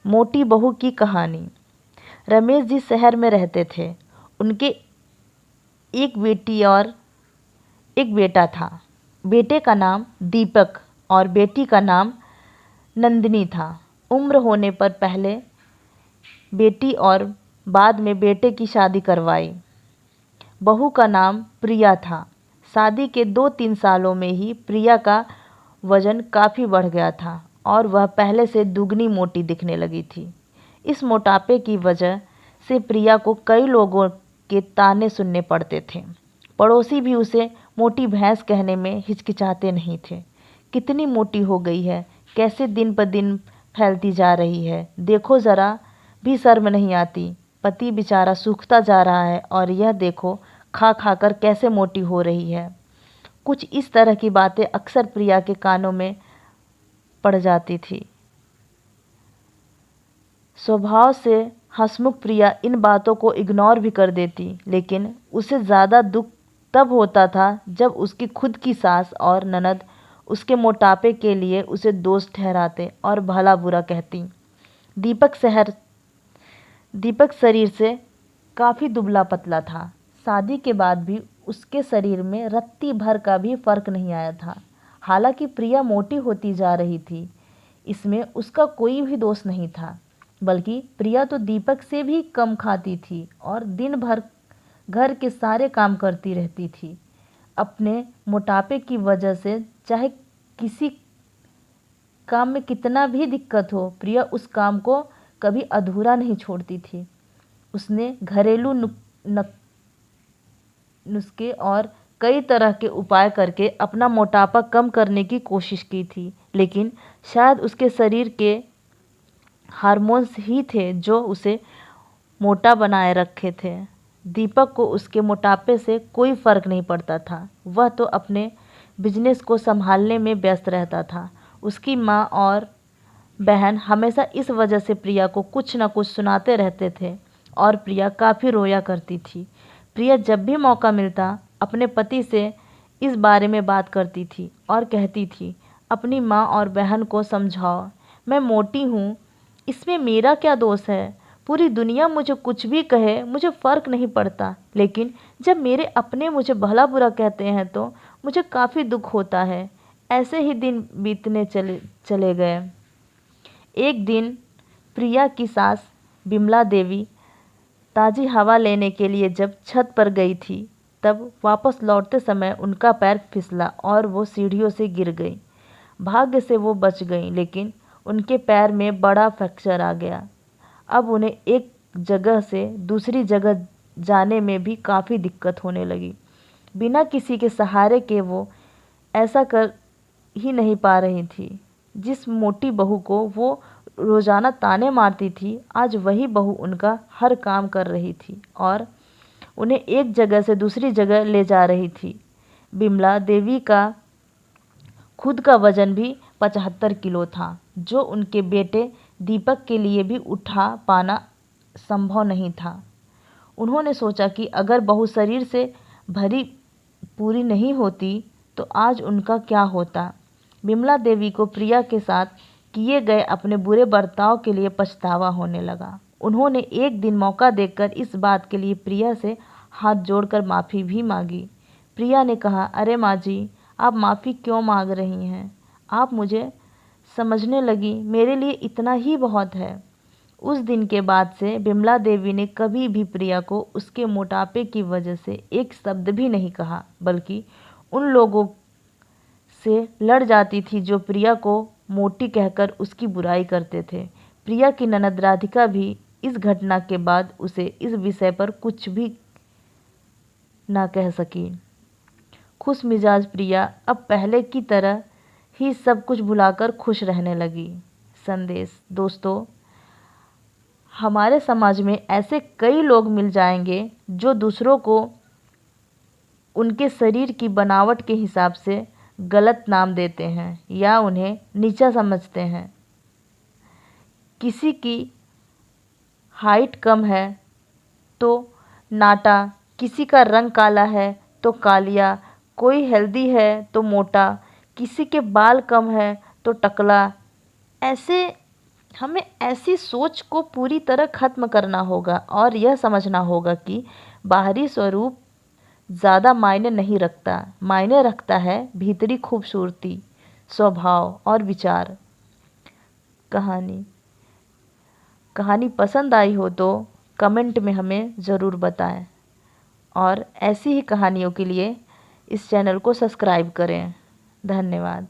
मोटी बहू की कहानी। रमेश जी शहर में रहते थे। उनके एक बेटी और एक बेटा था। बेटे का नाम दीपक और बेटी का नाम नंदिनी था। उम्र होने पर पहले बेटी और बाद में बेटे की शादी करवाई। बहू का नाम प्रिया था। शादी के 2-3 सालों में ही प्रिया का वजन काफ़ी बढ़ गया था और वह पहले से दुगनी मोटी दिखने लगी थी। इस मोटापे की वजह से प्रिया को कई लोगों के ताने सुनने पड़ते थे। पड़ोसी भी उसे मोटी भैंस कहने में हिचकिचाते नहीं थे। कितनी मोटी हो गई है, कैसे दिन पर दिन फैलती जा रही है, देखो ज़रा भी शर्म नहीं आती। पति बेचारा सूखता जा रहा है और यह देखो खा खा कर कैसे मोटी हो रही है। कुछ इस तरह की बातें अक्सर प्रिया के कानों में पड़ जाती थी। स्वभाव से हंसमुख प्रिया इन बातों को इग्नोर भी कर देती, लेकिन उसे ज़्यादा दुख तब होता था जब उसकी खुद की सास और ननद उसके मोटापे के लिए उसे दोस्त ठहराते और भला बुरा कहती। दीपक शरीर से काफ़ी दुबला पतला था। शादी के बाद भी उसके शरीर में रत्ती भर का भी फर्क नहीं आया था। हालांकि प्रिया मोटी होती जा रही थी, इसमें उसका कोई भी दोष नहीं था, बल्कि प्रिया तो दीपक से भी कम खाती थी और दिन भर घर के सारे काम करती रहती थी। अपने मोटापे की वजह से चाहे किसी काम में कितना भी दिक्कत हो, प्रिया उस काम को कभी अधूरा नहीं छोड़ती थी। उसने घरेलू नुस्खे और कई तरह के उपाय करके अपना मोटापा कम करने की कोशिश की थी, लेकिन शायद उसके शरीर के हार्मोन्स ही थे जो उसे मोटा बनाए रखे थे। दीपक को उसके मोटापे से कोई फ़र्क नहीं पड़ता था। वह तो अपने बिजनेस को संभालने में व्यस्त रहता था। उसकी माँ और बहन हमेशा इस वजह से प्रिया को कुछ न कुछ सुनाते रहते थे और प्रिया काफ़ी रोया करती थी। प्रिया जब भी मौका मिलता अपने पति से इस बारे में बात करती थी और कहती थी, अपनी माँ और बहन को समझाओ, मैं मोटी हूँ, इसमें मेरा क्या दोष है। पूरी दुनिया मुझे कुछ भी कहे, मुझे फ़र्क नहीं पड़ता, लेकिन जब मेरे अपने मुझे भला बुरा कहते हैं तो मुझे काफ़ी दुख होता है। ऐसे ही दिन बीतने चले गए। एक दिन प्रिया की सास बिमला देवी ताज़ी हवा लेने के लिए जब छत पर गई थी, तब वापस लौटते समय उनका पैर फिसला और वो सीढ़ियों से गिर गई। भाग्य से वो बच गई, लेकिन उनके पैर में बड़ा फ्रैक्चर आ गया। अब उन्हें एक जगह से दूसरी जगह जाने में भी काफ़ी दिक्कत होने लगी। बिना किसी के सहारे के वो ऐसा कर ही नहीं पा रही थी। जिस मोटी बहू को वो रोज़ाना ताने मारती थी, आज वही बहू उनका हर काम कर रही थी और उन्हें एक जगह से दूसरी जगह ले जा रही थी। बिमला देवी का खुद का वजन भी 75 किलो था, जो उनके बेटे दीपक के लिए भी उठा पाना संभव नहीं था। उन्होंने सोचा कि अगर बहू शरीर से भरी पूरी नहीं होती तो आज उनका क्या होता। बिमला देवी को प्रिया के साथ किए गए अपने बुरे बर्ताव के लिए पछतावा होने लगा। उन्होंने एक दिन मौका देखकर इस बात के लिए प्रिया से हाथ जोड़कर माफ़ी भी मांगी। प्रिया ने कहा, अरे माँ जी, आप माफ़ी क्यों मांग रही हैं? आप मुझे समझने लगी, मेरे लिए इतना ही बहुत है। उस दिन के बाद से बिमला देवी ने कभी भी प्रिया को उसके मोटापे की वजह से एक शब्द भी नहीं कहा, बल्कि उन लोगों से लड़ जाती थी जो प्रिया को मोटी कहकर उसकी बुराई करते थे। प्रिया की ननद राधिका भी इस घटना के बाद उसे इस विषय पर कुछ भी ना कह सकी। खुश मिजाज प्रिया अब पहले की तरह ही सब कुछ भुलाकर खुश रहने लगी। संदेश दोस्तों, हमारे समाज में ऐसे कई लोग मिल जाएंगे जो दूसरों को उनके शरीर की बनावट के हिसाब से गलत नाम देते हैं या उन्हें नीचा समझते हैं। किसी की हाइट कम है तो नाटा, किसी का रंग काला है तो कालिया, कोई हेल्दी है तो मोटा, किसी के बाल कम है तो टकला। ऐसे हमें ऐसी सोच को पूरी तरह ख़त्म करना होगा और यह समझना होगा कि बाहरी स्वरूप ज़्यादा मायने नहीं रखता, मायने रखता है भीतरी खूबसूरती, स्वभाव और विचार। कहानी पसंद आई हो तो कमेंट में हमें ज़रूर बताएं और ऐसी ही कहानियों के लिए इस चैनल को सब्सक्राइब करें। धन्यवाद।